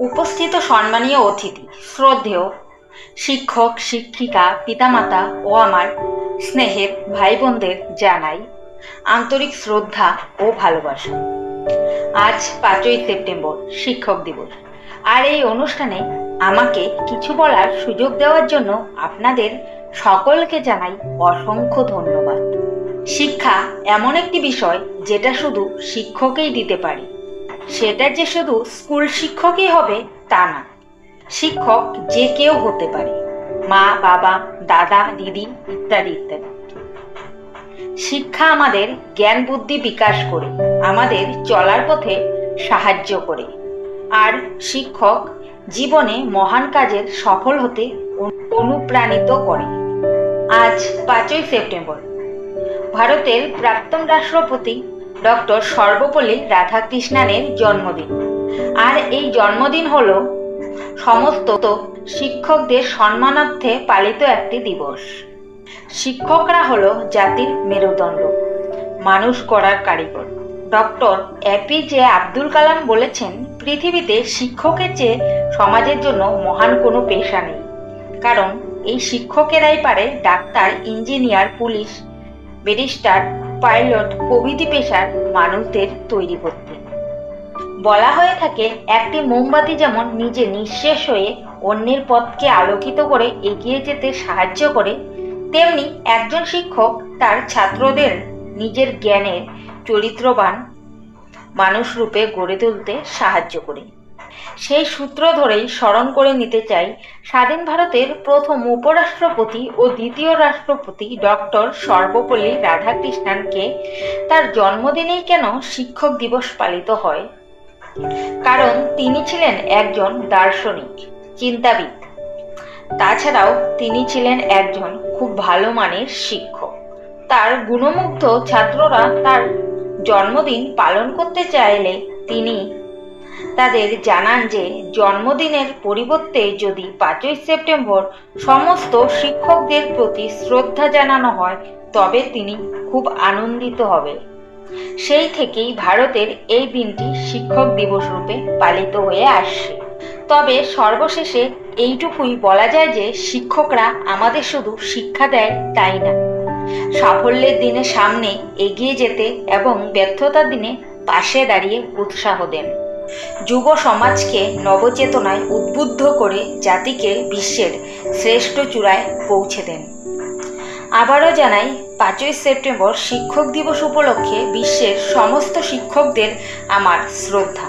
উপস্থিত সম্মানীয় অতিথি, শ্রদ্ধেয় শিক্ষক, শিক্ষিকা, পিতামাতা ও আমার স্নেহের ভাই বোনদের জানাই আন্তরিক শ্রদ্ধা ও ভালোবাসা। আজ 5ই সেপ্টেম্বর শিক্ষক দিবস, আর এই অনুষ্ঠানে আমাকে কিছু বলার সুযোগ দেওয়ার জন্য আপনাদের সকলকে জানাই অসংখ্য ধন্যবাদ। শিক্ষা এমন একটি বিষয় যেটা শুধু শিক্ষকই দিতে পারে। সেটা যে শুধু স্কুল শিক্ষকই হবে তা না, শিক্ষক যে কেউ হতে পারে, মা, বাবা, দাদা, দিদি ইত্যাদি ইত্যাদি। শিক্ষা আমাদের জ্ঞান বুদ্ধি বিকাশ করে, আমাদের চলার পথে সাহায্য করে, আর শিক্ষক জীবনে মহান কাজের সফল হতে অনুপ্রাণিত করে। আজ 5ই সেপ্টেম্বর ভারতের প্রাক্তন রাষ্ট্রপতি ডক্টর সর্বপল্লী রাধাকৃষ্ণনের জন্মদিন। আর এই জন্মদিন হলো সমস্ত শিক্ষকদের সম্মানার্থে পালিত একটি দিবস। শিক্ষকরা হলো জাতির মেরুদণ্ড, মানুষ গড়ার কারিগর। ডক্টর এপিজে আব্দুল কালাম বলেছেন, পৃথিবীতে শিক্ষকের চেয়ে সমাজের জন্য মহান কোনো পেশা নেই, কারণ এই শিক্ষকেরাই পারে doctor, engineer, police, barrister, pilot প্রভৃতি পেশার মানুষদের তৈরি করতে। বলা হয়ে থাকে, একটি মোমবাতি যেমন নিজে নিঃশেষ হয়ে অন্যের পথকে আলোকিত করে এগিয়ে যেতে সাহায্য করে, তেমনি একজন শিক্ষক তার ছাত্রদের নিজের জ্ঞানের চরিত্রবান মানুষ রূপে গড়ে তুলতে সাহায্য করে। সেই সূত্র ধরেই স্মরণ করে নিতে চাই স্বাধীন ভারতের প্রথম উপরাষ্ট্রপতি ও দ্বিতীয় রাষ্ট্রপতি ডক্টর সর্বপল্লী রাধাকৃষ্ণনকে। তার জন্মদিনেই কেন শিক্ষক দিবস পালিত হয়? কারণ তিনি ছিলেন একজন দার্শনিক, চিন্তাবিদ। তাছাড়াও তিনি ছিলেন একজন খুব ভালো মানের শিক্ষক। তার গুণমুগ্ধ ছাত্ররা তার জন্মদিন পালন করতে চাইলে তিনি তাদের জানান যে জন্মদিনের পরিবর্তে যদি 5ই সেপ্টেম্বর সমস্ত শিক্ষকদের প্রতি শ্রদ্ধা জানানো হয় তবে তিনি খুব আনন্দিত হবে। সেই থেকেই ভারতের এই দিনটি শিক্ষক দিবস রূপে পালিত হয়ে আসছে। তবে সর্বশেষে এইটুকুই বলা যায় যে শিক্ষকরা আমাদের শুধু শিক্ষা দেয় তাই না, সাফল্যের দিনে সামনে এগিয়ে যেতে এবং ব্যর্থতার দিনে পাশে দাঁড়িয়ে উৎসাহ দেন। যুব সমাজকে নবচেতনায় উদ্বুদ্ধ করে জাতিকে বিশ্বের শ্রেষ্ঠ চূড়ায় পৌঁছে দেন। আবারও জানাই 5ই সেপ্টেম্বর শিক্ষক দিবস উপলক্ষে বিশ্বের সমস্ত শিক্ষকদের আমার শ্রদ্ধা।